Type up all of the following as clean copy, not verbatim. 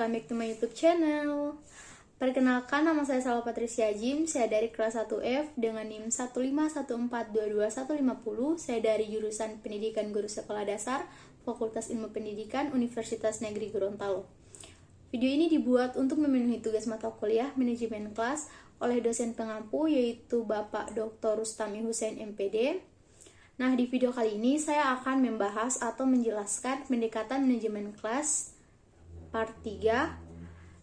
welcome back to my YouTube channel. Perkenalkan, nama saya Salwa Patricia Jim. Saya dari kelas 1F dengan NIM 151422150. Saya dari jurusan Pendidikan Guru Sekolah Dasar, Fakultas Ilmu Pendidikan, Universitas Negeri Gorontalo. Video ini dibuat untuk memenuhi tugas mata kuliah manajemen kelas oleh dosen pengampu, yaitu Bapak Dr. Rustami Hussein MPD. Nah, di video kali ini saya akan membahas atau menjelaskan pendekatan manajemen kelas part 3,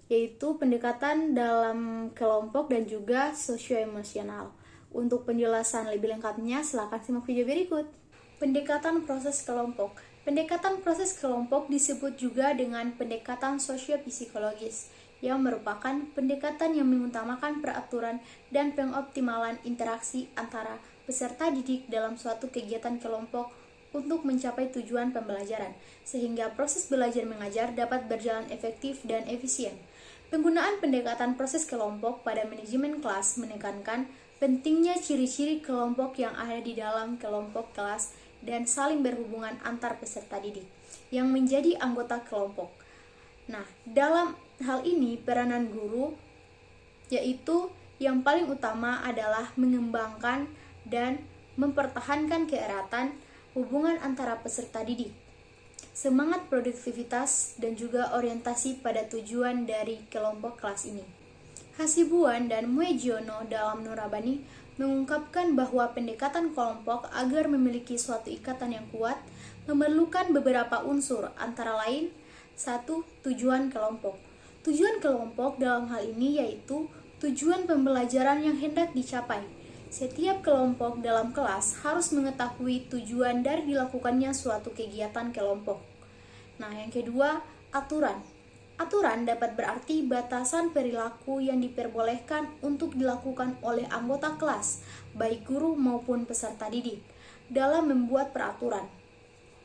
yaitu pendekatan dalam kelompok dan juga sosioemosional. Untuk penjelasan lebih lengkapnya, silakan simak video berikut. Pendekatan proses kelompok. Pendekatan proses kelompok disebut juga dengan pendekatan sosiopsikologis, yang merupakan pendekatan yang mengutamakan peraturan dan pengoptimalan interaksi antara peserta didik dalam suatu kegiatan kelompok untuk mencapai tujuan pembelajaran, sehingga proses belajar mengajar dapat berjalan efektif dan efisien. Penggunaan pendekatan proses kelompok pada manajemen kelas menekankan pentingnya ciri-ciri kelompok yang ada di dalam kelompok kelas dan saling berhubungan antar peserta didik yang menjadi anggota kelompok. Nah, dalam hal ini peranan guru yaitu yang paling utama adalah mengembangkan dan mempertahankan keeratan hubungan antara peserta didik, semangat produktivitas, dan juga orientasi pada tujuan dari kelompok kelas ini. Hasibuan dan Muegiono dalam Nurabani mengungkapkan bahwa pendekatan kelompok agar memiliki suatu ikatan yang kuat memerlukan beberapa unsur, antara lain: 1. Tujuan kelompok. Tujuan kelompok dalam hal ini yaitu tujuan pembelajaran yang hendak dicapai. Setiap kelompok dalam kelas harus mengetahui tujuan dari dilakukannya suatu kegiatan kelompok. Nah, yang kedua, aturan. Aturan dapat berarti batasan perilaku yang diperbolehkan untuk dilakukan oleh anggota kelas, baik guru maupun peserta didik, dalam membuat peraturan.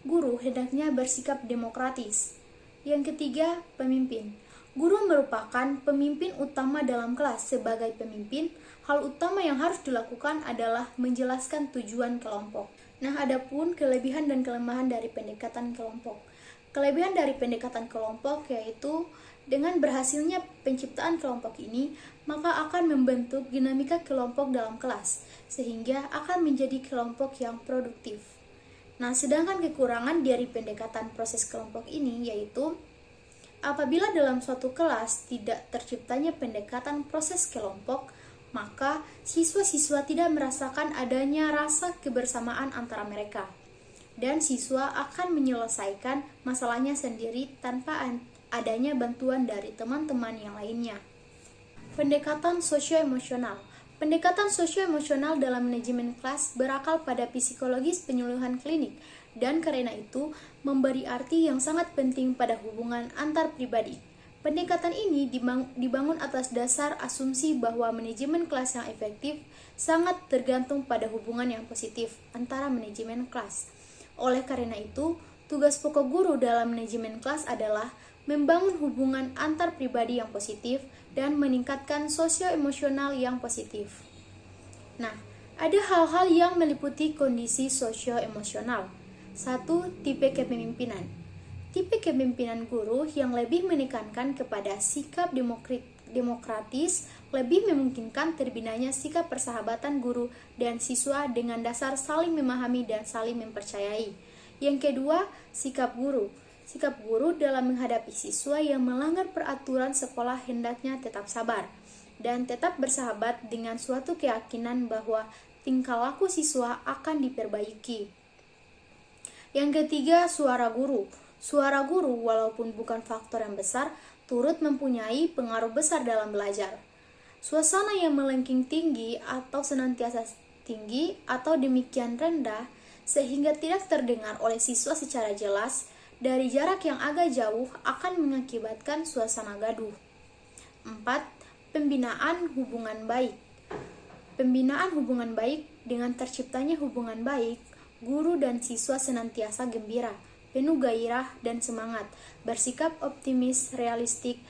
Guru hendaknya bersikap demokratis. Yang ketiga, pemimpin. Guru merupakan pemimpin utama dalam kelas. Sebagai pemimpin, hal utama yang harus dilakukan adalah menjelaskan tujuan kelompok. Nah, adapun kelebihan dan kelemahan dari pendekatan kelompok. Kelebihan dari pendekatan kelompok yaitu dengan berhasilnya penciptaan kelompok ini, maka akan membentuk dinamika kelompok dalam kelas, sehingga akan menjadi kelompok yang produktif. Nah, sedangkan kekurangan dari pendekatan proses kelompok ini yaitu apabila dalam suatu kelas tidak terciptanya pendekatan proses kelompok, maka siswa-siswa tidak merasakan adanya rasa kebersamaan antara mereka, dan siswa akan menyelesaikan masalahnya sendiri tanpa adanya bantuan dari teman-teman yang lainnya. Pendekatan sosioemosional. Pendekatan sosioemosional dalam manajemen kelas berakal pada psikologis penyuluhan klinik, dan karena itu memberi arti yang sangat penting pada hubungan antar pribadi. Pendekatan ini dibangun atas dasar asumsi bahwa manajemen kelas yang efektif sangat tergantung pada hubungan yang positif antara manajemen kelas. Oleh karena itu, tugas pokok guru dalam manajemen kelas adalah membangun hubungan antar pribadi yang positif dan meningkatkan sosio-emosional yang positif. Nah, ada hal-hal yang meliputi kondisi sosio-emosional. 1. Tipe kepemimpinan. Tipe kepemimpinan guru yang lebih menekankan kepada sikap demokratis lebih memungkinkan terbinanya sikap persahabatan guru dan siswa dengan dasar saling memahami dan saling mempercayai. Yang kedua, sikap guru. Sikap guru dalam menghadapi siswa yang melanggar peraturan sekolah hendaknya tetap sabar dan tetap bersahabat dengan suatu keyakinan bahwa tingkah laku siswa akan diperbaiki. Yang ketiga, suara guru. Suara guru, walaupun bukan faktor yang besar, turut mempunyai pengaruh besar dalam belajar. Suasana yang melengking tinggi atau senantiasa tinggi atau demikian rendah sehingga tidak terdengar oleh siswa secara jelas dari jarak yang agak jauh akan mengakibatkan suasana gaduh. 4. Pembinaan hubungan baik. Pembinaan hubungan baik dengan terciptanya hubungan baik, guru dan siswa senantiasa gembira, penuh gairah dan semangat, bersikap optimis, realistik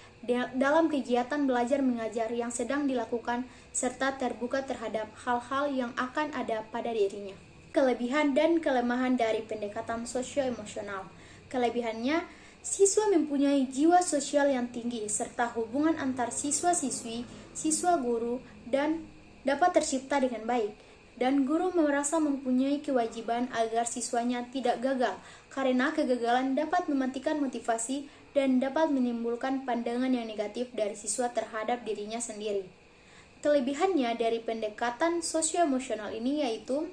dalam kegiatan belajar mengajar yang sedang dilakukan, serta terbuka terhadap hal-hal yang akan ada pada dirinya. Kelebihan dan kelemahan dari pendekatan sosioemosional. Kelebihannya, Siswa mempunyai jiwa sosial yang tinggi serta hubungan antar siswa-siswi, siswa-guru dan dapat tercipta dengan baik. Dan guru merasa mempunyai kewajiban agar siswanya tidak gagal, karena kegagalan dapat mematikan motivasi dan dapat menimbulkan pandangan yang negatif dari siswa terhadap dirinya sendiri. Kelebihannya dari pendekatan sosio-emosional ini yaitu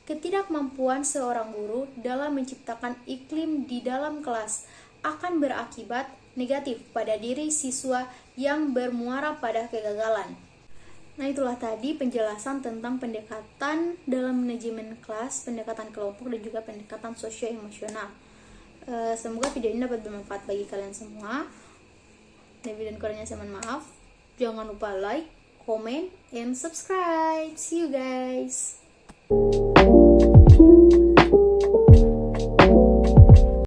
ketidakmampuan seorang guru dalam menciptakan iklim di dalam kelas akan berakibat negatif pada diri siswa yang bermuara pada kegagalan. Nah, itulah tadi penjelasan tentang pendekatan dalam manajemen kelas, pendekatan kelompok, dan juga pendekatan sosio-emosional. Semoga video ini dapat bermanfaat bagi kalian semua. Lebih dan kurangnya saya mohon maaf. Jangan lupa like, comment, and subscribe. See you guys.